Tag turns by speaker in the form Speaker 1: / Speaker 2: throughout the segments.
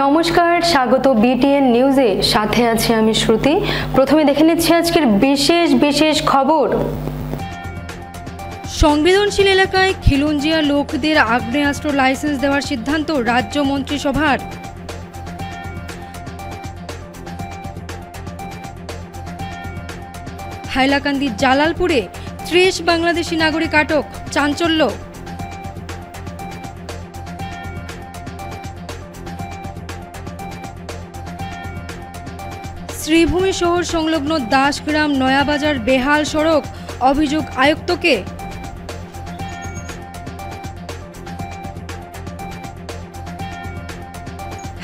Speaker 1: নমস্কার, স্বাগত বিটিএন নিউজে। সাথে আছি আমি শ্রুতি। প্রথমে দেখে নিচ্ছি আজকের বিশেষ খবর। সংবেদনশীল এলাকায় খিলঞ্জিয়া লোকদের আগ্নেয়াস্ত্র লাইসেন্স দেওয়ার সিদ্ধান্ত রাজ্য মন্ত্রিসভার। হাইলাকান্দির জালালপুরে 30 বাংলাদেশি নাগরিক আটক, চাঞ্চল্য। শ্রীভূমি শহর সংলগ্ন দাসগ্রাম নয়াবাজার বেহাল সড়ক, অভিযোগ আয়ুক্তকে।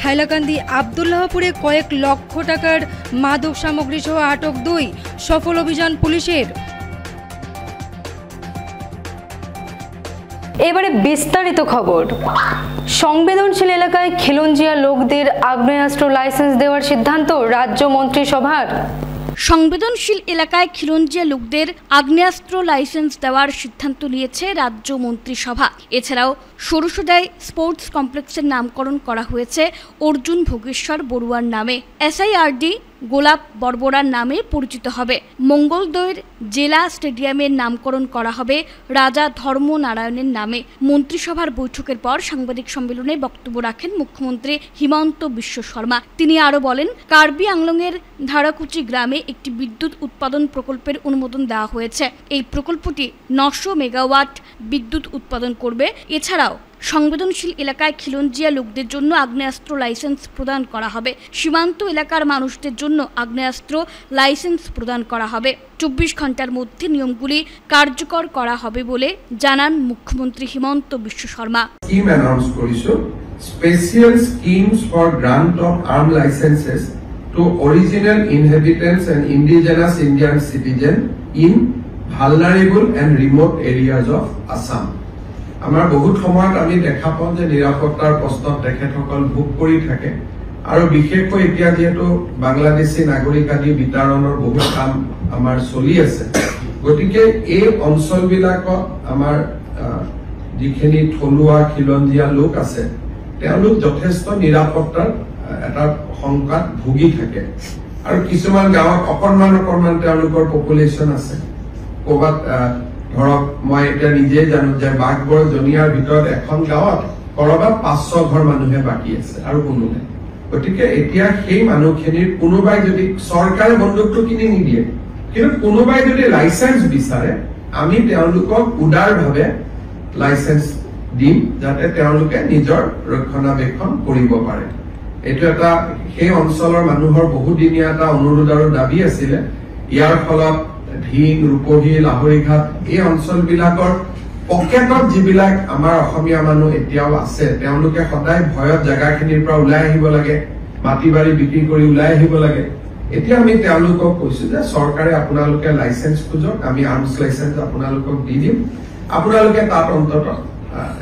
Speaker 1: হাইলাকান্দি আব্দুল্লাহপুরে কয়েক লক্ষ টাকার মাদক সামগ্রী সহ আটক 2, সফল অভিযান পুলিশের। এবারে বিস্তারিত খবর। সংবেদনশীল এলাকায় খিলঞ্জিয়া লোকদের আগ্নেয়াস্ত্র লাইসেন্স দেওয়ার সিদ্ধান্ত রাজ্য মন্ত্রিসভার।
Speaker 2: সংবেদনশীল এলাকায় খিলঞ্জিয়া লোকদের আগ্নেয়াস্ত্র লাইসেন্স দেওয়ার সিদ্ধান্ত নিয়েছে রাজ্য মন্ত্রিসভা। এছাড়াও সরুসজায় স্পোর্টস কমপ্লেক্সের নামকরণ করা হয়েছে অর্জুন ভোগেশ্বর বড়ুয়ার নামে। SIRD গোলাপ বর্বরার নামে পরিচিত হবে। মঙ্গলদৈর জেলা স্টেডিয়ামের নামকরণ করা হবে রাজা ধর্মনারায়ণের নামে। মন্ত্রিসভার বৈঠকের পর সাংবাদিক সম্মেলনে বক্তব্য রাখেন মুখ্যমন্ত্রী হিমন্ত বিশ্ব শর্মা। তিনি আরও বলেন, কার্বি আংলংয়ের ধারাকুচি গ্রামে একটি বিদ্যুৎ উৎপাদন প্রকল্পের অনুমোদন দেওয়া হয়েছে। এই প্রকল্পটি 900 মেগাওয়াট বিদ্যুৎ উৎপাদন করবে। এছাড়াও সংবেদনশীল এলাকায় খিলঞ্জিয়া লোকদের জন্য আগ্নেয়াস্ত্র লাইসেন্স প্রদান করা হবে। সীমান্ত এলাকার মানুষদের জন্য আগ্নেয়াস্ত্র লাইসেন্স প্রদান করা হবে। 24 ঘন্টার মধ্যে নিয়মগুলি কার্যকর করা হবে বলে জানান মুখ্যমন্ত্রী হিমন্ত বিশ্ব শর্মা।
Speaker 3: স্কিম অ্যানাউন্স করেছে, special schemes for grant of arm licenses to original inhabitants and indigenous Indian citizen in vulnerable and remote areas of Assam. আমাৰ বহুত সময়ত আমি দেখা পাওঁ যে নিৰাপত্তাৰ প্ৰশ্নত তেখেতসকল ভোগ কৰি থাকে, আৰু বিশেষকৈ এতিয়া যেহেতু বাংলাদেশী নাগৰিক আদি বিতৰণৰ বহুত কাম আমাৰ চলি আছে, গতিকে এই অঞ্চলবিলাকত আমাৰ যিখিনি থলুৱা খিলঞ্জিয়া লোক আছে তেওঁলোক যথেষ্ট নিৰাপত্তাৰ এটা সংকট ভুগি থাকে। আৰু কিছুমান গাঁৱত অকণমান তেওঁলোকৰ পপুলেশ্যন আছে। ক'ৰবাত ধৰক মই এতিয়া নিজে জানো যে বাঘবৰ জনিয়াৰ ভিতৰত এখন গাঁৱত কৰবাত 500 ঘৰ মানুহে বাকী আছে আৰু কোনো নাই। গতিকে এতিয়া সেই মানুহখিনিৰ কোনোবাই যদি চৰকাৰে বন্দুকটো কিনি নিদিয়ে, কিন্তু কোনোবাই যদি লাইসেন্স বিচাৰে আমি তেওঁলোকক উদাৰভাৱে লাইসেন্স দিম, যাতে তেওঁলোকে নিজৰ ৰক্ষণাবেক্ষণ কৰিব পাৰে। এইটো এটা সেই অঞ্চলৰ মানুহৰ বহুদিনীয়া এটা অনুৰোধ আৰু দাবী আছিলে। ইয়াৰ ফলত ঢিং, ৰূপহী, লাহৰীঘাট এই অঞ্চলবিলাকৰ পকেটত যিবিলাক আমাৰ অসমীয়া মানুহ এতিয়াও আছে, তেওঁলোকে সদায় ভয়ত জেগাখিনিৰ পৰা ওলাই আহিব লাগে, মাটি বাৰী বিক্ৰী কৰি ওলাই আহিব লাগে। এতিয়া আমি তেওঁলোকক কৈছো যে চৰকাৰে আপোনালোকে লাইসেন্স খোজক, আমি আৰ্মছ লাইসেন্স আপোনালোকক দি দিম। আপোনালোকে তাত অন্তত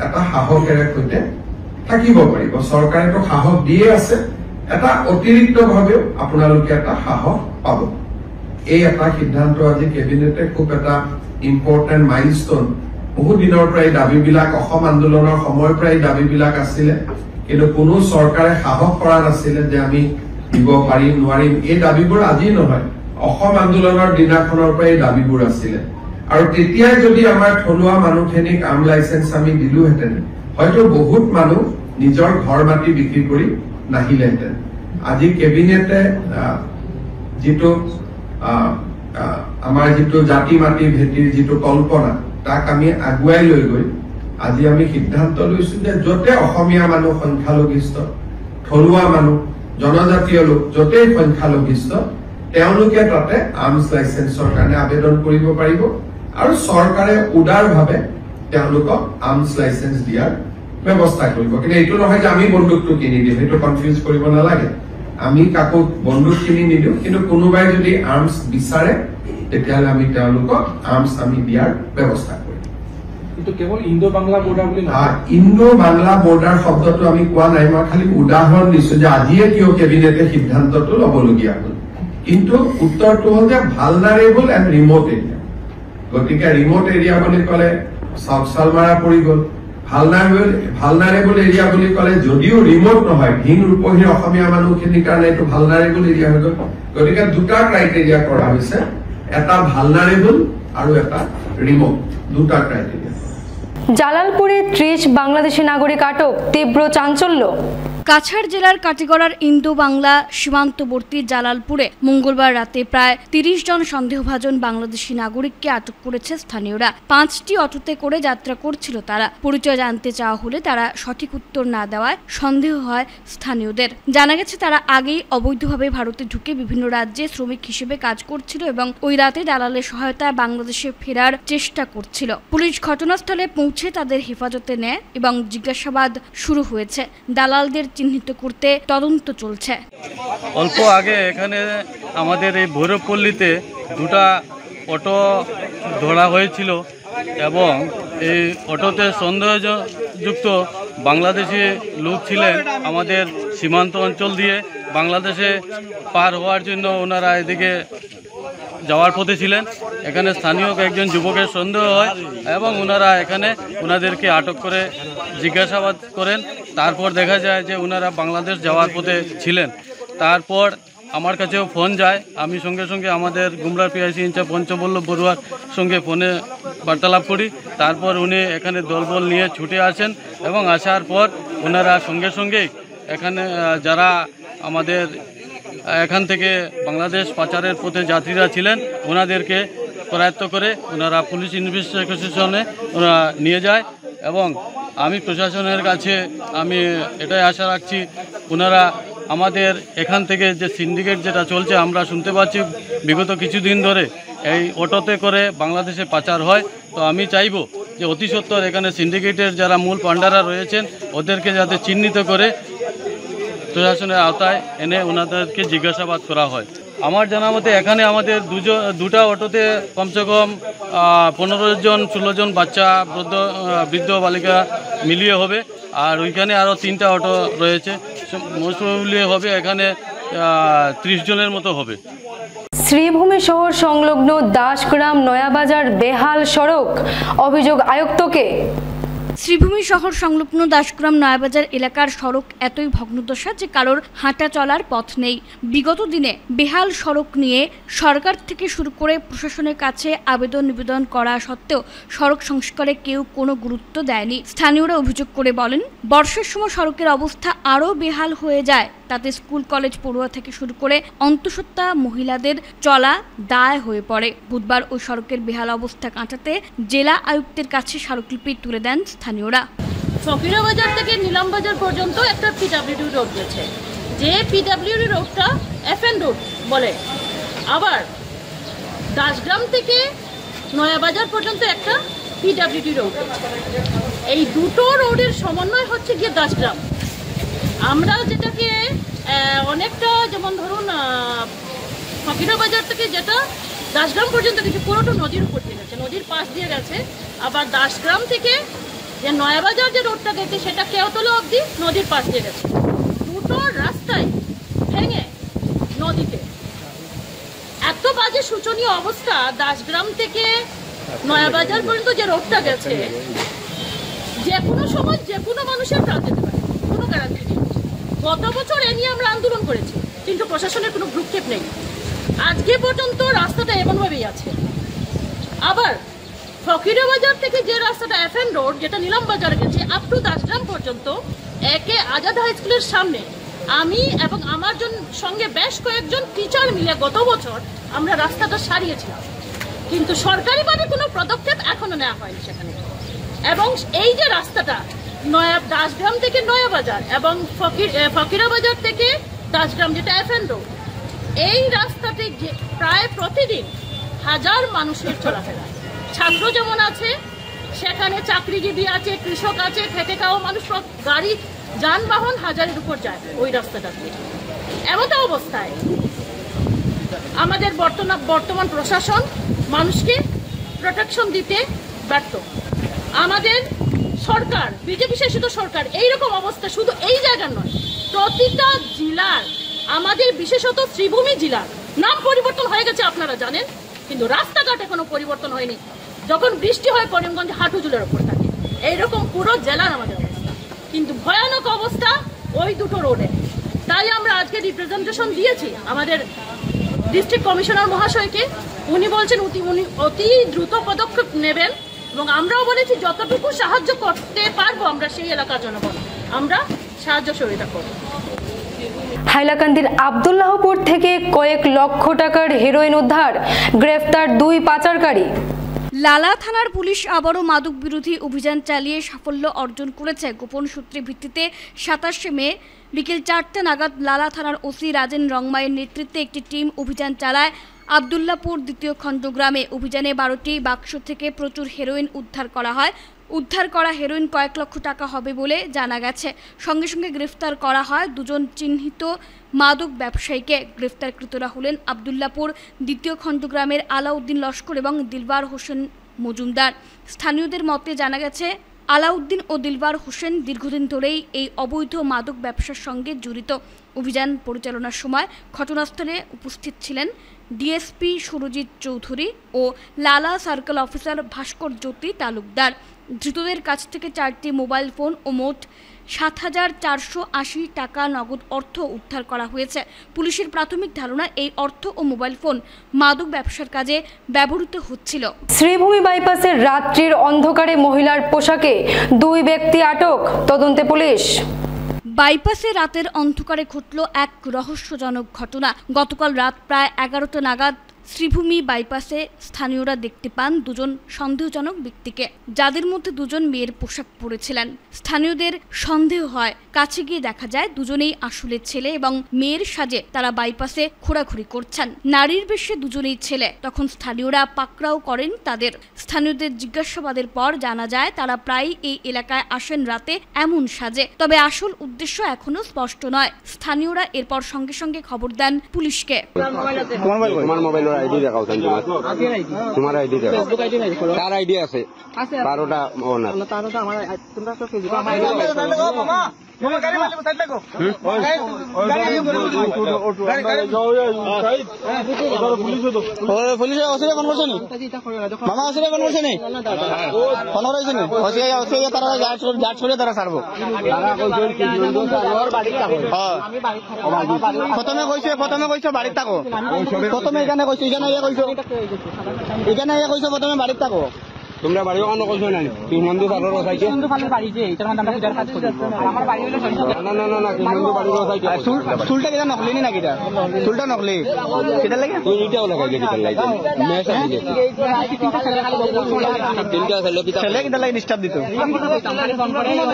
Speaker 3: এটা সাহসেৰে সৈতে থাকিব পাৰিব। চৰকাৰেতো সাহস দিয়ে আছে, এটা অতিৰিক্তভাৱেও আপোনালোকে এটা সাহস পাব। এই এটা সিদ্ধান্ত আজি কেবিনেটে খুব এটা ইম্পৰ্টেণ্ট মাইলষ্টন। বহু দিনৰ পৰা এই দাবীবিলাক অসম আন্দোলনৰ সময়ৰ পৰা এই দাবীবিলাক আছিলে, কিন্তু কোনো চৰকাৰে সাহস কৰা নাছিলে যে আমি দিব পাৰিম নোৱাৰিম। এই দাবীবোৰ আজি নহয়, অসম আন্দোলনৰ দিনাখনৰ পৰা এই দাবীবোৰ আছিলে। আৰু তেতিয়াই যদি আমাৰ থলুৱা মানুহখিনিক আৰ্ম লাইসেন্স আমি দিলোহেঁতেন, হয়তো বহুত মানুহ নিজৰ ঘৰ মাটি বিক্ৰী কৰি নাহিলেহেঁতেন। আজি কেবিনেটে যিটো আমাৰ যিটো জাতি মাটি ভেটিৰ যিটো কল্পনা, তাক আমি আগুৱাই লৈ গৈ আজি আমি সিদ্ধান্ত লৈছো যে য'তে অসমীয়া মানুহ সংখ্যালঘিষ্ঠ, থলুৱা মানুহ, জনজাতীয় লোক য'তেই সংখ্যালঘিষ্ঠ, তেওঁলোকে তাতে আৰ্মছ লাইসেন্সৰ কাৰণে আবেদন কৰিব পাৰিব, আৰু চৰকাৰে উদাৰভাৱে তেওঁলোকক আৰ্মছ লাইসেন্স দিয়াৰ ব্যৱস্থা কৰিব। কিন্তু এইটো নহয় যে আমি বন্দুকটো কিনি দিম, সেইটো কনফিউজ কৰিব নালাগে। আমি কাকো বন্দুক কিনি নিদিওঁ, কিন্তু কোনোবাই যদি আৰ্মছ বিচাৰে তেতিয়াহ'লে আমি তেওঁলোকক আৰ্মছ আমি দিয়াৰ ব্যৱস্থা কৰিম।
Speaker 4: কিন্তু কেৱল ইণ্ডো বাংলা বৰ্ডাৰ বুলি নহয়,
Speaker 3: ইণ্ডো বাংলা বৰ্ডাৰ শব্দটো আমি কোৱা নাই। মই খালি উদাহৰণ দিছো যে আজিয়ে কিয় কেবিনেটে সিদ্ধান্তটো ল'বলগীয়া হ'ল। কিন্তু উত্তৰটো হ'ল যে ভালনাৰেবল এণ্ড ৰিমোট এৰিয়া। গতিকে ৰিমোট এৰিয়া বুলি ক'লে চাউথ চালমাৰা পৰি গ'ল, ভালনাৰেবল এৰিয়া বুলি ক'লে যদিও ৰিমোট নহয়, ভিন ৰূপহীন অসমীয়া মানুহখিনিৰ কাৰণে এইটো ভালনাৰেবল এৰিয়া হৈ গ'ল। গতিকে দুটা ক্ৰাইটেৰিয়া কৰা হৈছে, এটা ভালনাৰেবল আৰু এটা ৰিমোট, দুটা ক্ৰাইটেৰিয়া।
Speaker 1: জালালপুরে 30 বাংলাদেশি নাগরিক আটক, তীব্র চাঞ্চল্য।
Speaker 2: কাছাড় জেলার কাটিগড়ার ইন্দো বাংলা সীমান্তবর্তী জালালপুরে মঙ্গলবার রাতে প্রায় 30 জন সন্দেহভাজন বাংলাদেশি নাগরিককে আটক করেছে স্থানীয়রা। 5টি অটোতে করে যাত্রা করছিল তারা। পরিচয় জানতে চাওয়া হলে তারা সঠিক উত্তর না দেওয়ায় সন্দেহ হয় স্থানীয়দের। জানা গেছে তারা আগেই অবৈধভাবে ভারতে ঢুকে বিভিন্ন রাজ্যে শ্রমিক হিসেবে কাজ করছিল এবং ওই রাতে দালালের সহায়তায় বাংলাদেশে ফেরার চেষ্টা করছিল। পুলিশ ঘটনাস্থলে পৌঁছে তাদের হেফাজতে নেয় এবং জিজ্ঞাসাবাদ শুরু হয়েছে। দালালদের চিহ্নিত করতে তদন্ত চলছে।
Speaker 5: অল্প আগে এখানে আমাদের এই ভৈরবপল্লীতে দুটা অটো ধরা হয়েছিল এবং এই অটোতে সন্দেহযুক্ত বাংলাদেশি লোক ছিলেন। আমাদের সীমান্ত অঞ্চল দিয়ে বাংলাদেশে পার হওয়ার জন্য ওনারা এদিকে যাওয়ার পথে ছিলেন। এখানে স্থানীয় একজন যুবকের সন্দেহ হয় এবং ওনারা এখানে ওনাদেরকে আটক করে জিজ্ঞাসাবাদ করেন। তারপর দেখা যায় যে ওনারা বাংলাদেশ যাওয়ার পথে ছিলেন। তারপর আমার কাছেও ফোন যায়, আমি সঙ্গে সঙ্গে আমাদের গুমরার পিআইসি ইনচার্জ পঞ্চবল্লভ বড়ুয়ার সঙ্গে ফোনে বার্তালাপ করি। তারপর উনি এখানে দলবল নিয়ে ছুটে আসেন এবং আসার পর ওনারা সঙ্গে সঙ্গেই এখানে যারা আমাদের এখান থেকে বাংলাদেশ পাচারের পথে যাত্রীরা ছিলেন ওনাদেরকে করায়ত্ত করে ওনারা পুলিশ ইনভেস্টিগেশনে ওরা নিয়ে যায়। এবং আমি প্রশাসনের কাছে আমি এটাই আশা রাখছি, ওনারা আমাদের এখান থেকে যে সিন্ডিকেট যেটা চলছে আমরা শুনতে পাচ্ছি বিগত কিছুদিন ধরে এই অটোতে করে বাংলাদেশে পাচার হয়। তো আমি চাইব যে অতি সত্বর এখানে সিন্ডিকেটের যারা মূল পান্ডারা রয়েছেন ওদেরকে যাতে চিহ্নিত করে প্রশাসনের আওতায় এনে ওনাদেরকে জিজ্ঞাসাবাদ করা হয়। আমার জানা মতে এখানে আমাদের দুটা অটোতে কমসে কম 15 জন 16 জন বাচ্চা বৃদ্ধ বালিকা মিলিয়ে হবে। আর ওইখানে আরও 3টা অটো রয়েছে, মিলিয়ে হবে এখানে 30 জনের মতো হবে।
Speaker 1: শ্রীভূমি শহর সংলগ্ন দাসগ্রাম নয়াবাজার বেহাল সড়ক, অভিযোগ আয়ুক্তকে।
Speaker 2: শ্রীভূমি শহর সংলগ্ন দাসগ্রাম নয়াবাজার এলাকার সড়ক এতই ভগ্নদশা যে কারোর হাঁটা চলার পথ নেই। বিগত দিনে বেহাল সড়ক নিয়ে সরকার থেকে শুরু করে প্রশাসনের কাছে নিবেদন করা সত্ত্বেও সড়ক সংস্কারে কেউ কোনো গুরুত্ব দেয়নি। স্থানীয়রা অভিযোগ করে বলেন, বর্ষার সময় সড়কের অবস্থা আরও বেহাল হয়ে যায়। তাতে স্কুল কলেজ পড়ুয়া থেকে শুরু করে অন্তঃসত্ত্বা মহিলাদের চলা দায় হয়ে পড়ে। বুধবার ওই সড়কের বেহাল অবস্থা কাটাতে জেলা আয়ুক্তের কাছে স্মারকলিপি তুলে দেন স্থানীয়রা।
Speaker 6: ফকিরাবাজার থেকে নিলামবাজার পর্যন্ত একটা পিডব্লিউডি রোড গেছে, যে পিডব্লিউডি রোডটা এফএন রোড বলে। আবার দাসগ্রাম থেকে নয়াবাজার পর্যন্ত একটা পিডব্লিউডি রোড। এই দুটো রোডের সমন্বয় হচ্ছে গিয়ে দাসগ্রাম। আমরা যেটাকে অনেকটা যেমন ধরুন ফকিরাবাজার থেকে যেটা দাসগ্রাম পর্যন্ত কিছু পুরোটা নদীর উপর দিয়ে গেছে, নদীর পাশ দিয়ে গেছে। আবার দাসগ্রাম থেকে যে নয়াবাজার যে রোডটা গেছে সেটা কেওতলা অবধি নদীর পাশ দিয়ে গেছে। দুটো রাস্তায় ভেঙে নদীতে। এত বাজে শোচনীয় অবস্থা। দাসগ্রাম থেকে নয়াবাজার পর্যন্ত যে রোডটা গেছে, যে কোনো সময় যে কোনো মানুষের প্রাণ যেতে পারে, কোনো গ্যারান্টি নেই। গত বছর এ নিয়ে আমরা আন্দোলন করেছি, কিন্তু প্রশাসনের কোনো ভ্রুক্ষেপ নেই। আজকে পর্যন্ত রাস্তাটা এমনভাবেই আছে। আবার ফকিরাবাজার থেকে যে রাস্তাটা এফএন রোড, যেটা নিলামবাজার গেছে আপ টু দাসগ্রাম পর্যন্ত, একে আজাদ হাই স্কুলের সামনে আমি এবং আমার সঙ্গে বেশ কয়েকজন টিচার মিলে গত বছর আমরা রাস্তাটা সারিয়েছিলাম, কিন্তু সরকারিভাবে কোনো পদক্ষেপ এখনো নেওয়া হয়নি সেখানে। এবং এই যে রাস্তাটা দাসগ্রাম থেকে নয়াবাজার এবং ফকিরাবাজার থেকে দাসগ্রাম যেটা এফএন রোড, এই রাস্তাতে প্রায় প্রতিদিন হাজার মানুষের চলাফেরা। ছাত্র যেমন আছে, সেখানে চাকরিজীবী আছে, কৃষক আছে, খেটে খাওয়া মানুষ, গাড়ি যানবাহন হাজারের উপর যায় ওই রাস্তাটাতে। এমত অবস্থায় আমাদের বর্তমান প্রশাসন মানুষকে প্রোটেকশন দিতে ব্যর্থ। আমাদের সরকার, বিজেপি শাসিত সরকার, এইরকম অবস্থা শুধু এই জায়গার নয়, প্রতিটা জেলার, আমাদের বিশেষত শ্রীভূমি জেলার নাম পরিবর্তন হয়ে গেছে আপনারা জানেন, কিন্তু রাস্তাঘাট এখনো পরিবর্তন হয়নি। যখন বৃষ্টি হয় করিমগঞ্জ হাঁটু জলের ওপর থাকে। এইরকম পুরো জেলার আমাদের অবস্থা, কিন্তু ভয়ানক অবস্থা ওই দুটো রোডে। তাই আমরা আজকে রিপ্রেজেন্টেশন দিয়েছি আমাদের ডিস্ট্রিক্ট কমিশনার মহাশয়কে। উনি বলছেন উনি অতি দ্রুত পদক্ষেপ নেবেন, এবং আমরাও বলেছি যতটুকু সাহায্য করতে পারবো আমরা সেই এলাকার জনগণ আমরা সাহায্য সহযোগিতা করব।
Speaker 1: হাইলাকান্দির আব্দুল্লাহপুর থেকে কয়েক লক্ষ টাকার হেরোইন উদ্ধার, গ্রেফতার 2 পাচারকারী।
Speaker 2: লালা থানার পুলিশ আবারও মাদক বিরোধী অভিযান চালিয়ে সাফল্য অর্জন করেছে। গোপন সূত্রের ভিত্তিতে 27 মে বিকেল 4টা নাগাদ লালা থানার ওসি রাজেন রংমাইয়ের নেতৃত্বে একটি টিম অভিযান চালায় আব্দুল্লাপুর 2 খণ্ড গ্রামে। অভিযানে 12টি বাক্স থেকে প্রচুর হেরোইন উদ্ধার করা হয়। উদ্ধার করা হেরোইন কয়েক লক্ষ টাকা হবে বলে জানা গেছে। সঙ্গে সঙ্গে গ্রেফতার করা হয় 2জন চিহ্নিত মাদক ব্যবসায়ীকে। গ্রেফতারকৃতরা হলেন আব্দুল্লাপুর 2 খণ্ড গ্রামের আলাউদ্দিন লস্কর এবং দিলবার হোসেন মজুমদার। স্থানীয়দের মতে জানা গেছে আলাউদ্দিন ও দিলবার হোসেন দীর্ঘদিন ধরেই এই অবৈধ মাদক ব্যবসার সঙ্গে জড়িত। অভিযান পরিচালনার সময় ঘটনাস্থলে উপস্থিত ছিলেন ডিএসপি সুরজিৎ চৌধুরী ও লালা সার্কেল অফিসার ভাস্কর জ্যোতি তালুকদার। ধৃতদের কাছ থেকে 4টি মোবাইল ফোন ও মোট 7,480 টাকা নগদ অর্থ উদ্ধার করা হয়েছে। পুলিশের প্রাথমিক ধারণা এই অর্থ ও মোবাইল ফোন মাদক ব্যবসার কাজে ব্যবহৃত হচ্ছিল।
Speaker 1: শ্রীভূমি বাইপাসের রাত্রির অন্ধকারে মহিলার পোশাকে 2 ব্যক্তি আটক, তদন্তে পুলিশ।
Speaker 2: বাইপাসে রাতের অন্ধকারে ঘটল এক রহস্যজনক ঘটনা। গতকাল রাত প্রায় 11টা নাগাদ শ্রীভূমি বাইপাসে স্থানীয়রা দেখতে পান 2জন সন্দেহজনক ব্যক্তিকে, যাদের মধ্যে 2জন মেয়ের পোশাক পরেছিলেন। স্থানীয়দের সন্দেহ হয়, কাছে গিয়ে দেখা যায় 2জনেই আসলে ছেলে এবং মেয়ের সাজে তারা বাইপাসে ঘোরাঘুরি করছেন। নারীর বেশে 2জনেই ছেলে। তখন স্থানীয়রা পাকড়াও করেন তাদের। স্থানীয়দের জিজ্ঞাসাবাদের পর জানা যায় তারা প্রায়ই এই এলাকায় আসেন রাতে এমন সাজে, তবে আসল উদ্দেশ্য এখনো স্পষ্ট নয়। স্থানীয়রা এরপর সঙ্গে সঙ্গে খবর দেন পুলিশকে।
Speaker 7: আইডি দেখাও তোমার আইডি দেখাও, কার আইডি আছে? 12টা ওনার। পুলিশে অসুবিধা ফোন করছে নি? মামা অসুবিধা ফোন করছে নি? ফোন করেছে নি? অসুবিধা তারা জাট ছড়িয়ে তারা ছাড়বো। প্রথমে কইছে বাড়ির থাকো, প্রথমে এখানে কইছো, এখানে কইছো প্রথমে বাড়ির থাকো। তোমরা বাড়ি ওখানে কইছো না? কৃষ্ণবন্ধু পালর বসাইছে, কৃষ্ণবন্ধু পালর বাড়ি যে এটা মানে আমরা পূজার কাজ করি। আমার বাড়ি হলো না না না না, কৃষ্ণবন্ধু বাড়ি বসাইছে। চুলটা কেন নকলি নি নাকি? এটা চুলটা নকলি কেটা লাগে? তুই এটাও লাগাইছে কেটা লাগে? মেসা দিলে তিনটা ছেলে কেটা লাগে ডিস্টার্ব দিত।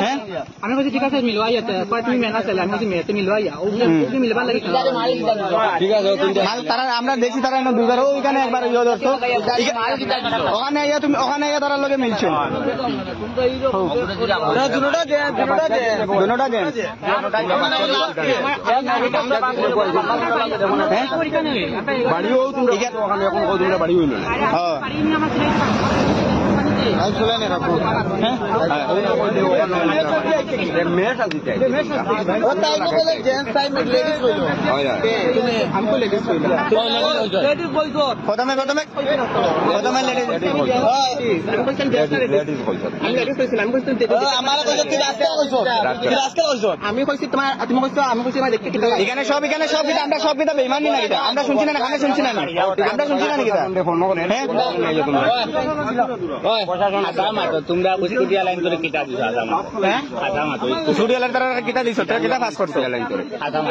Speaker 7: হ্যাঁ আমি কইছি ঠিক আছে মিলওয়াই আছে, পরে তুমি মেনা ছেলে আমি কইছি মেতে মিলওয়াই ও তুমি মিলবার লাগে। ঠিক আছে মাল তারা আমরা দেখি তারা এনে দুইবার ওইখানে একবার ইয়ে ধরতো, ওখানে আইয়া তুমি ওখানে তারা লগে মিলছে। বাড়িও তুমি ওখানে এখন তোমরা বাড়ি হইল না। আমি কইছি তোমার তুমি কইছো আমি কইছি দেখতে এখানে সব আমরা সব কিতাব বেঈমানি না কিতা আমরা শুনছি না কানে শুনছি না আমরা শুনছি না কিতা ফোন করে তোমরা স্টুডিও লাইন করে কিতাব দিছো আদামা হ্যাঁ আদামা তো স্টুডিও লাইন তারা কিতাব দিছো তারা কিতাব পাস করছো লাইন করে আদামা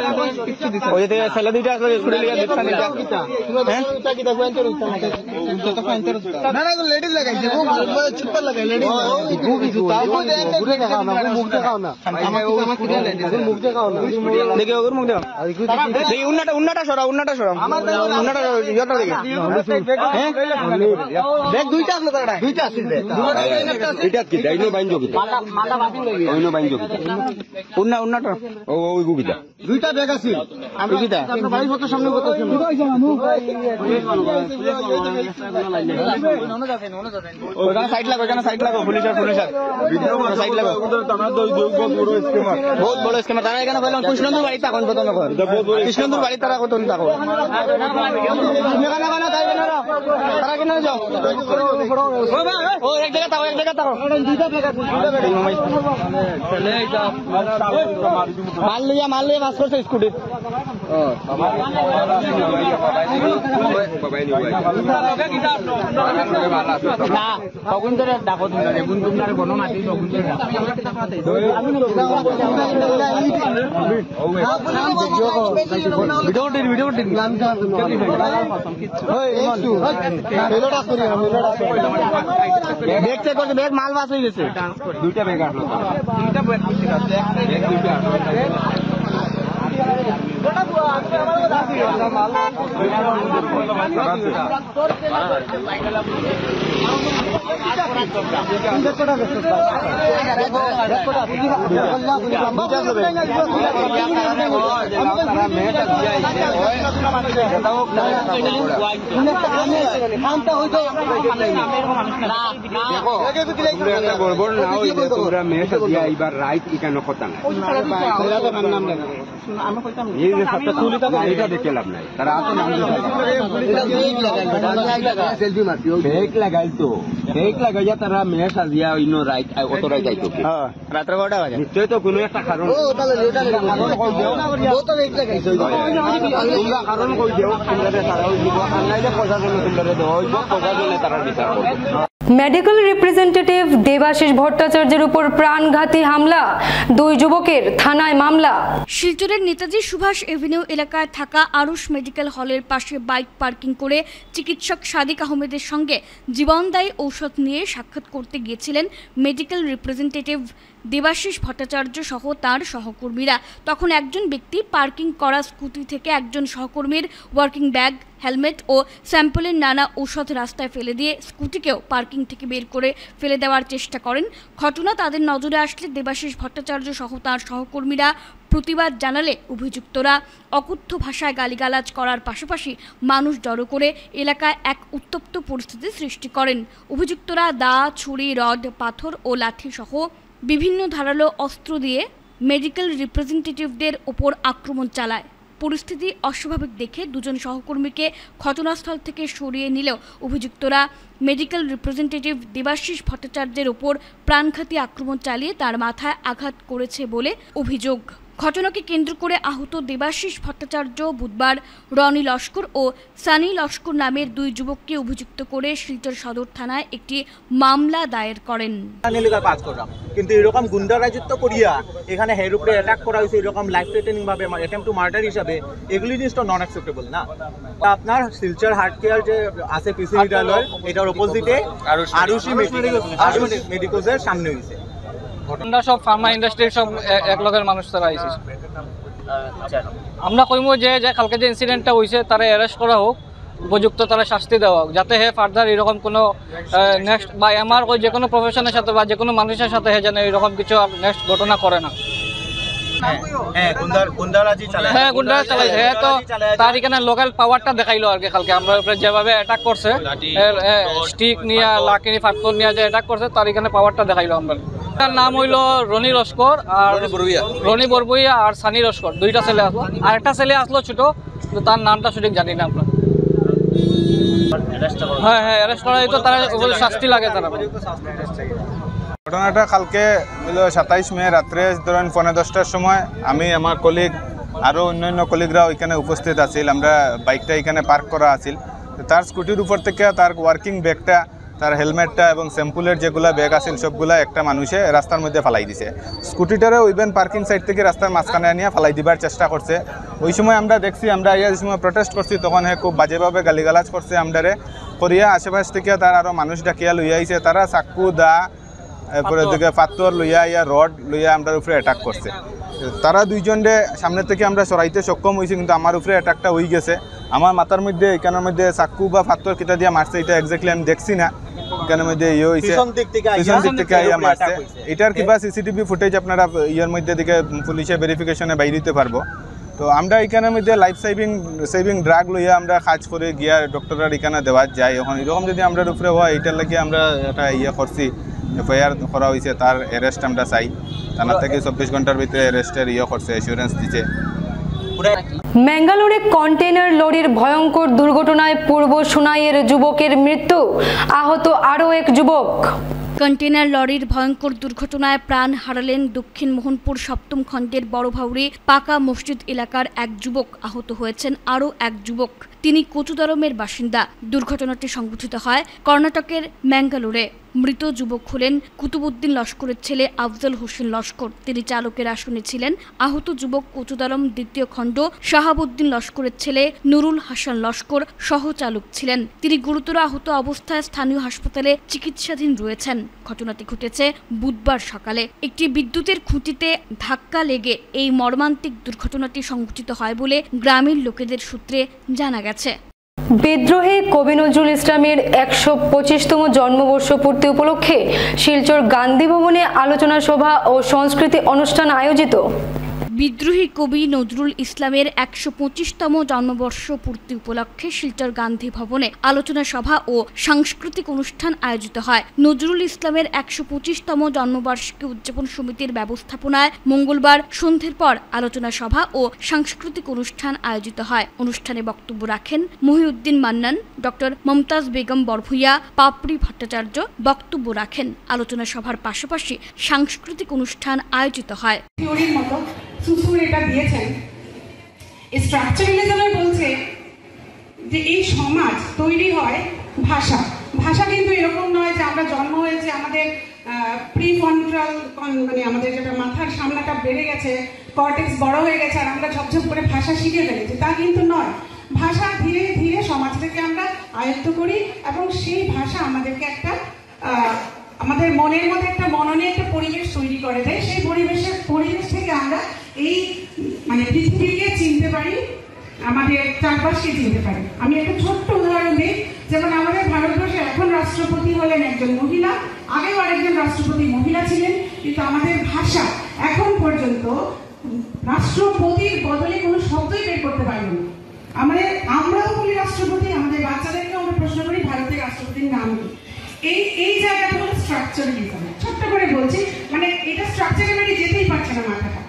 Speaker 7: ওই যে ছেলে দুইটা আসলে স্টুডিও লিয়া দেখছ না কিতা হ্যাঁ কিতাব কোন তোর তো ফাইন তোর না না লেডিস লাগাইছে ও চুপ্পা লাগাই লেডিস মুখ জুতা ও দেখাও না মুখ দেখাও না আমার কিতাব লেডিস মুখ দেখাও না দেখে ওর মুখ দেখাও দেখি উন্নাটা সরা উন্নাটা ইয়াটা দেখি হ্যাঁ দেখ দুইটা আসলো তারা দুইটা আসছে এটা কি দাইনো বাইনজো কি মাথা বাতিল হই ওইনো বাইনজো কি উন্নাটা ওই গুবিটা দুইটা ব্যাগ আছে আমি গুবিটা আপনার বাড়ির কত সামনে কত আছে কইছো মামু ওখানে সাইড লাগো পুলিশের সাইড লাগো আমরা বহুত বড় স্কিমার তারা এখানে কইলাম কৃষ্ণন্দুর বাড়ি তখন প্রথমে কর কৃষ্ণন্দুর বাড়ি তারা কত থাকো তুমি এখানে তারা কেন যাও ও এক জায়গা থাকো মাল লইয়া বাস করছে স্কুটি না তখন ধরে ডাকো তোমার বনমাটি তখন ভিডিও ব্যাগ মাল বাস হয়ে গেছে দুইটা ব্যাগ আসলো তোমরা মেয়ে দিয়া এইবার রাইট কেন কথা নাই দেখে লাভ নাই তারা লাগাইয়া তারা মেয়ে সাজিয়া অন্য রাইট অত রাইট যাইতো রাত্রে 12টা বাজে নিশ্চয় তো কোনো একটা কারণ কারণ কই দেও তারা তারা বিচার করবে।
Speaker 1: মেডিকেল রিপ্রেজেন্টেটিভ দেবাশিস ভট্টাচার্যের উপর প্রাণঘাতী হামলা, 2 যুবকের থানায় মামলা।
Speaker 2: শিলচরের নেতাজি সুভাষ এভিনিউ এলাকায় থাকা আরুষ মেডিকেল হলের পাশে বাইক পার্কিং করে চিকিৎসক সাদিক আহমেদের সঙ্গে জীবনদায়ী ঔষধ নিয়ে সাক্ষাৎ করতে গিয়েছিলেন মেডিকেল রিপ্রেজেন্টেটিভ দেবাশিস ভট্টাচার্য সহ তার সহকর্মীরা। তখন একজন ব্যক্তি পার্কিং করা স্কুটি থেকে একজন সহকর্মীর ওয়ার্কিং ব্যাগ, হেলমেট ও স্যাম্পলের নানা ঔষধ রাস্তায় ফেলে দিয়ে স্কুটিকেও পার্কিং থেকে বের করে ফেলে দেওয়ার চেষ্টা করেন। ঘটনা তাদের নজরে আসলে দেবাশিস ভট্টাচার্য সহ তার সহকর্মীরা প্রতিবাদ জানালে অভিযুক্তরা অকথ্য ভাষায় গালিগালাজ করার পাশাপাশি মানুষ জড়ো করে এলাকায় এক উত্তপ্ত পরিস্থিতি সৃষ্টি করেন। অভিযুক্তরা দা, ছুরি, রড, পাথর ও লাঠি সহ বিভিন্ন ধারালো অস্ত্র দিয়ে মেডিকেল রিপ্রেজেন্টেটিভদের ওপর আক্রমণ চালায়। পরিস্থিতি অস্বাভাবিক দেখে 2 জন সহকর্মীকে ঘটনাস্থল থেকে সরিয়ে নিলেও অভিযুক্তরা মেডিকেল রিপ্রেজেন্টেটিভ দেবাশিস ভট্টাচার্যের ওপর প্রাণঘাতী আক্রমণ চালিয়ে তার মাথায় আঘাত করেছে বলে অভিযোগ। ঘটনাকে কেন্দ্র করে আহত দেবাশিস ভট্টাচার্য বুধবার রনি লস্কর ও সানি লস্কর নামের 2 যুবককে অভিযুক্ত করে শিলচর সদর থানায় একটি মামলা দায়ের করেন।
Speaker 8: কিন্তু এরকম গুন্ডা রাজত্ব করিয়া এখানে হের উপরে অ্যাটাক করা হয়েছে এরকম লাইফ থ্রেটেনিং ভাবে অ্যাটেম্প টু মার্ডার হিসাবে, এগুলি জিনিসটা নন অ্যাকসেপ্টেবল না। আপনার শিলচর হার্ট কেয়ার যে আছে পিসি বিদ্যালয়, এটার অপোজিটে আরুষি মেডিকোজের সামনে হয়েছে
Speaker 5: ঘটনা। সব ফার্মা ইন্ডাস্ট্রির সব এক লগের মানুষ তারা আইসিস। আমরা কইমু যে কালকে যে ইনসিডেন্টটা হয়েছে তারা অ্যারেস্ট করা হোক, উপযুক্ত তারা শাস্তি দেওয়া হোক, যাতে হে ফার্দার এরকম কোনো নেক্সট বা আমার যে কোনো প্রফেশনের সাথে বা যে কোনো মানুষের সাথে হে যেন এরকম কিছু নেক্সট ঘটনা করে না। হ্যাঁ গুন্ডা চালাইছে, হ্যাঁ তো তার এখানে লোকাল পাওয়ারটা দেখাইলো আর কি। কালকে আমরা উপরে যেভাবে অ্যাটাক করছে, স্টিক নিয়ে লাঠি নিয়ে পাথর নিয়ে যে অ্যাটাক করছে তার এখানে পাওয়ারটা দেখাইলো আমরা। তার নাম হইলো রনি লস্কর আর রনি বরবইয়া আর সানি লস্কর, 2টা ছেলে আসলো, আর একটা ছেলে আসলো ছোট, তার নামটা সঠিক জানি না আমরা। হ্যাঁ অ্যারেস্ট করা হয়তো তারা শাস্তি লাগে তারা।
Speaker 9: ঘটনাটা কালকে 27 মে রাত্রে ধরেন 9:10টার সময় আমি, আমার কলিগ আরও অন্যান্য কলিগরা ওইখানে উপস্থিত আছিল। আমরা বাইকটা এখানে পার্ক করা আছিল। তার স্কুটির উপর থেকে তার ওয়ার্কিং ব্যাগটা, তার হেলমেটটা এবং স্যাম্পুলের যেগুলো ব্যাগ আছিল সবগুলা একটা মানুষে রাস্তার মধ্যে ফালাই দিছে। স্কুটিটারও ইভেন পার্কিং সাইড থেকে রাস্তার মাঝখানে নিয়ে ফালাই দিবার চেষ্টা করছে। ওই সময় আমরা দেখছি, আমরা এই সময় প্রটেস্ট করছি, তখন হে খুব বাজেভাবে গালিগালাজ করছে আমরারে করিয়া। আশেপাশ থেকে তার আরও মানুষ ডাকিয়া লইয়া আইছে, তারা চাকু, দা, এরপরে দিকে পাথর লইয়া রড লইয়া আমরা উপরে অ্যাটাক করছে। তারা 2 জনরে সামনে থেকে আমরা সরাইতে সক্ষম হয়েছি, কিন্তু আমার উপরে অ্যাটাকটা হয়ে গেছে। আমার মাথার মধ্যে এখানের মধ্যে চাকু বা পাথর কিটা দিয়ে মারছে, এটা এক্স্যাক্টলি আমি দেখছি না। এখানের মধ্যে ইয়ে হয়েছে, পিছন দিক থেকে আইয়া মারছে। এটার কিবা সিসিটিভি ফুটেজ আপনারা ইয়ের মধ্যে দিকে পুলিশে ভেরিফিকেশনে বাইরে দিতে পারবো। তো আমরা এখানের মধ্যে লাইফ সেভিং ড্রাগ লইয়া আমরা কাজ করে গিয়া ডক্টরের এখানে দেওয়া যায়। এখন এরকম যদি আমরা উপরে হয়, এটার লাগে আমরা একটা ইয়ে করছি, এফআইআর করা হয়েছে, তার অ্যারেস্ট আমরা চাই। থানা থেকে 24 ঘন্টার ভিতরে অ্যারেস্টের ইয়ে করছে, অ্যাসুরেন্স দিচ্ছে।
Speaker 1: ম্যাঙ্গালোরে কন্টেনার লরির ভয়ঙ্কর দুর্ঘটনায় পূর্ব সুনাইয়ের যুবকের মৃত্যু, আহত আরও এক যুবক।
Speaker 2: কন্টেনার লরির ভয়ঙ্কর দুর্ঘটনায় প্রাণ হারালেন দক্ষিণ মোহনপুর 7ম খণ্ডের বড়ভাউরি পাকা মসজিদ এলাকার এক যুবক। আহত হয়েছেন আরও এক যুবক, তিনি কচুদরমের বাসিন্দা। দুর্ঘটনাটি সংঘটিত হয় কর্ণাটকের ম্যাঙ্গালোরে। মৃত যুবক হলেন কুতুবুদ্দিন লস্করের ছেলে আফজল হোসেন লস্কর, তিনি চালকের আসনে ছিলেন। আহত যুবক কচুদরম 2য় খণ্ড শাহাবুদ্দিন লস্করের ছেলে নুরুল হাসান লস্কর সহচালক ছিলেন। তিনি গুরুতর আহত অবস্থায় স্থানীয় হাসপাতালে চিকিৎসাধীন রয়েছেন। ঘটনাটি ঘটেছে বুধবার সকালে। একটি বিদ্যুতের খুঁটিতে ধাক্কা লেগে এই মর্মান্তিক দুর্ঘটনাটি সংঘটিত হয় বলে গ্রামের লোকেদের সূত্রে জানা গেছে।
Speaker 1: বিদ্রোহী কবি নজরুল ইসলামের 125তম জন্মবর্ষ পূর্তি উপলক্ষে শিলচর গান্ধী ভবনে আলোচনা সভা ও সংস্কৃতি অনুষ্ঠান আয়োজিত।
Speaker 2: বিদ্রোহী কবি নজরুল ইসলামের 125তম জন্মবর্ষ পূর্তি উপলক্ষে শিলচর গান্ধী ভবনে আলোচনা সভা ও সাংস্কৃতিক অনুষ্ঠান আয়োজিত হয়। নজরুল ইসলামের 125তম জন্মবার্ষিকী উদযাপন সমিতির ব্যবস্থাপনায় মঙ্গলবার সন্ধ্যের পর আলোচনা সভা ও সাংস্কৃতিক অনুষ্ঠান আয়োজিত হয়। অনুষ্ঠানে বক্তব্য রাখেন মহিউদ্দিন মান্নান, ডক্টর মমতাজ বেগম বরভুইয়া, পাপড়ি ভট্টাচার্য বক্তব্য রাখেন। আলোচনা সভার পাশাপাশি সাংস্কৃতিক অনুষ্ঠান আয়োজিত হয়।
Speaker 10: সুসুর এটা দিয়েছেন, স্ট্রাকচারালিজমে বলছে যে এই সমাজ তৈরি হয় ভাষা। ভাষা কিন্তু এরকম নয় যে আমরা জন্ম হয়েছে আমাদের প্রিফ্রন্টাল মানে আমাদের যেটা মাথার সামনাটা বেড়ে গেছে, কর্টেক্স বড় হয়ে গেছে আর আমরা ঝপঝপ করে ভাষা শিখে ফেলেছি, তা কিন্তু নয়। ভাষা ধীরে ধীরে সমাজ থেকে আমরা আয়ত্ত করি এবং সেই ভাষা আমাদেরকে একটা আমাদের মনের মধ্যে একটা মননে একটা পরিবেশ তৈরি করে দেয়। সেই পরিবেশ থেকে আমরা এই মানে পৃথিবীকে চিনতে পারি, আমাদের চারপাশকে চিনতে পারি। আমি একটা ছোট্ট উদাহরণ দিই, যেমন আমাদের ভারতবর্ষে এখন রাষ্ট্রপতি হলেন একজন মহিলা, আগেও আরেকজন রাষ্ট্রপতি মহিলা ছিলেন, কিন্তু আমাদের ভাষা এখন পর্যন্ত রাষ্ট্রপতির বদলে কোনো শব্দই বের করতে পারিনি। আমরাও বলি রাষ্ট্রপতি, আমাদের বাচ্চাদেরকেও আমরা প্রশ্ন করি ভারতের রাষ্ট্রপতির নাম কি। এই জায়গাটা হলো স্ট্রাকচারালিজম। ছোট্ট করে বলছি, মানে এটা স্ট্রাকচারালি যেতেই পারছে না মাথাটা।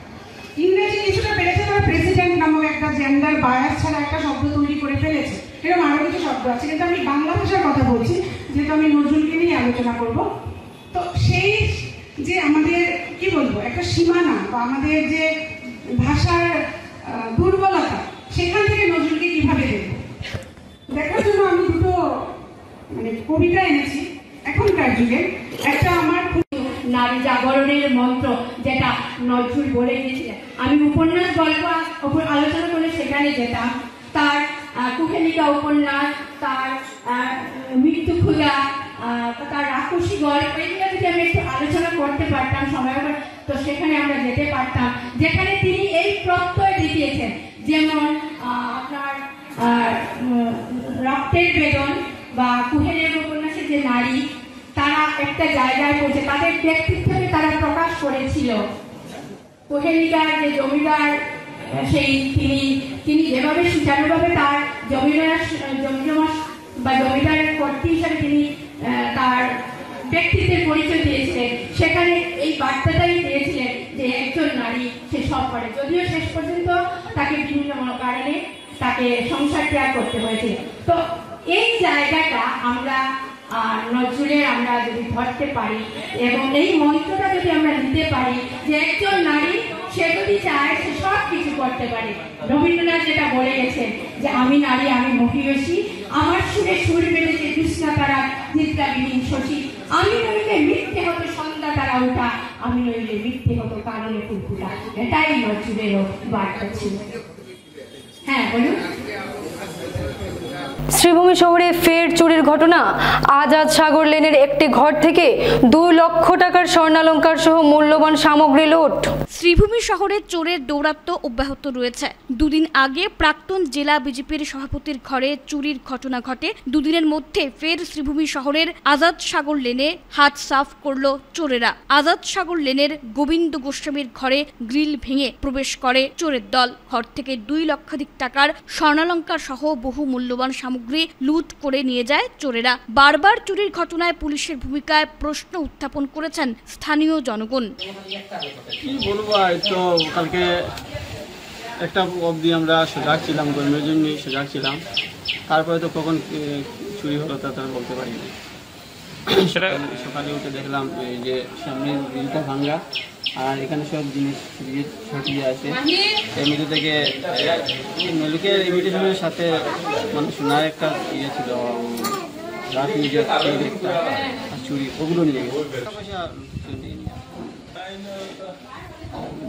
Speaker 10: ইংরেজি কিছুটা পেরেছে, তারা প্রেসিডেন্ট নামক একটা জেন্ডার বায়াস ছাড়া একটা শব্দ তৈরি করে ফেলেছে। এরকম আরো কিছু শব্দ আছে, কিন্তু আমি বাংলা ভাষার কথা বলছি, যেহেতু আমি নজরুলকে নিয়ে আলোচনা করব। তো সেই যে আমাদের কি বলবো একটা সীমানা বা আমাদের যে ভাষার দুর্বলতা, সেখান থেকে নজরুলকে কিভাবে দেখবো দেখার জন্য আমি দুটো মানে কবিতা এনেছি এখনকার যুগে। একটা আমার
Speaker 11: নারী জাগরণের মন্ত্র, যেটা নজরুল বলে গিয়েছিলেন। আমি উপন্যাস গল্প আলোচনা করে সেখানে যেতাম। তার কুহেলিকা উপন্যাস, তার মৃত্যু খুঁজা, তার রাক্ষসী গল্প, এগুলো যদি আমি একটু আলোচনা করতে পারতাম সময়, তো সেখানে আমরা যেতে পারতাম, যেখানে তিনি এই প্রত্যয় দিয়েছেন। যেমন আপনার রক্তের বেদন বা কুহেলের উপন্যাসে যে নারী, তারা একটা জায়গায় পৌঁছে তাদের ব্যক্তিত্বকে তারা প্রকাশ করেছিল। কুহেলিকার যে জমিদার, সেই তিনি যেভাবে সুচারুভাবে তার জমিজমা বা জমিদারের কর্তৃ হিসাবে তিনি তার ব্যক্তিত্বের পরিচয় দিয়েছিলেন, সেখানে এই বার্তাটাই দিয়েছিলেন যে একজন নারী সে সব করে, যদিও শেষ পর্যন্ত তাকে বিভিন্ন কারণে তাকে সংসার ত্যাগ করতে হয়েছিল। তো এই জায়গাটা আমরা নজরুলের আমরা যদি ধরতে পারি এবং এই মন্ত্রটা যদি আমরা নিতে পারি যে একজন নারী সে যদি চায় সে সব কিছু করতে পারে। রবীন্দ্রনাথ যেটা বলে গেছেন যে আমি নারী আমি মহিষী, আমার সুরে সুর বেঁধেছে কৃষ্ণা তারা নিদ্রাবিহীন শশী, আমি নইলে মিথ্যে হতো সন্ধ্যা তারা ওঠা, আমি নইলে মিথ্যে হতো কারণে ফুলফুটা। এটাই নজরুলেরও বার্তা ছিল। হ্যাঁ বলুন।
Speaker 1: শ্রীভূমি শহরে ফের চুরির ঘটনা। আজাদ সাগর লেনের একটি ঘর থেকে 2 লক্ষ টাকার স্বর্ণালংকার সহ মূল্যবান সামগ্রী লুট।
Speaker 2: শ্রীভূমি শহরে চোরের দৌরাত্ম্য অব্যাহত রয়েছে। দুদিন আগে প্রাক্তন জেলা বিজেপির সভাপতির ঘরে চুরির ঘটনা ঘটে। দুদিনের মধ্যে ফের শ্রীভূমি শহরের আজাদ সাগর লেনে হাত সাফ করল চোরেরা। আজাদ সাগর লেনের গোবিন্দ গোস্বামীর ঘরে গ্রিল ভেঙে প্রবেশ করে চোরের দল। ঘর থেকে 2 লক্ষাধিক টাকার স্বর্ণালংকার সহ বহু মূল্যবান সামগ্রী লুট করে নিয়ে যায় চোরেরা। বারবার চুরির ঘটনায় পুলিশের ভূমিকায় প্রশ্ন উত্থাপন করেছেন স্থানীয় জনগণ।
Speaker 12: কি বলবো, তো কালকে একটা অবধি আমরা সজাগ ছিলাম, গরমের জন্যই সজাগ ছিলাম। তারপরে তো কখন চুরি হলো তা তো বলতে পারিনি। সেটা সকালে উঠে দেখলাম যে সামনে গ্রিলটা ভাঙা, আর এখানে সব জিনিস ছড়িয়ে আছে। এর মধ্যে থেকে মলিকের ইমিটেশনের সাথে মানে সোনার একটা ইয়ে ছিল, রাত নিজের একটা চুরি, ওগুলো নিয়ে গেছে।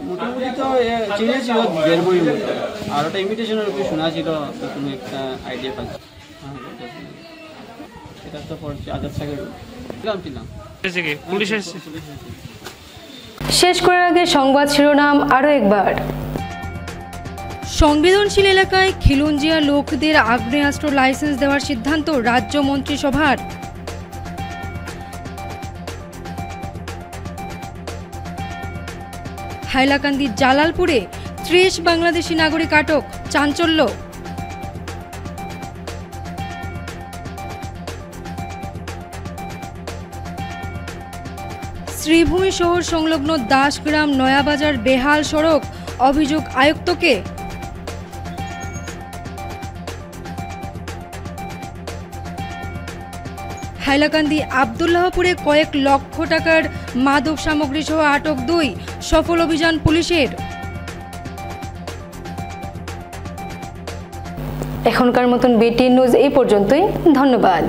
Speaker 12: মোটামুটি তো চিনে ছিল 1.5 বই মতো, আর ওটা ইমিটেশনের উপরে শোনা ছিল, কোনো একটা আইডিয়া পাচ্ছি। এটা তো পড়ছে আজাদ সাগর ছিলাম।
Speaker 1: শেষ করার আগে সংবাদ শিরোনাম আরও একবার। সংবেদনশীল এলাকায় খিলঞ্জিয়া লোকদের আগ্নেয়াস্ত্র লাইসেন্স দেওয়ার সিদ্ধান্ত রাজ্য মন্ত্রিসভার। হাইলাকান্দির জালালপুরে 30 বাংলাদেশি নাগরিক আটক, চাঞ্চল্য। শ্রীভূমি শহর সংলগ্ন দাসগ্রাম নয়াবাজার বেহাল সড়ক, অভিযোগ আয়ুক্তকে। হাইলাকান্দি আব্দুল্লাহপুরে কয়েক লক্ষ টাকার মাদক সামগ্রী সহ আটক 2, সফল অভিযান পুলিশের। এখনকার মতন বিটিএন নিউজ এই পর্যন্তই, ধন্যবাদ।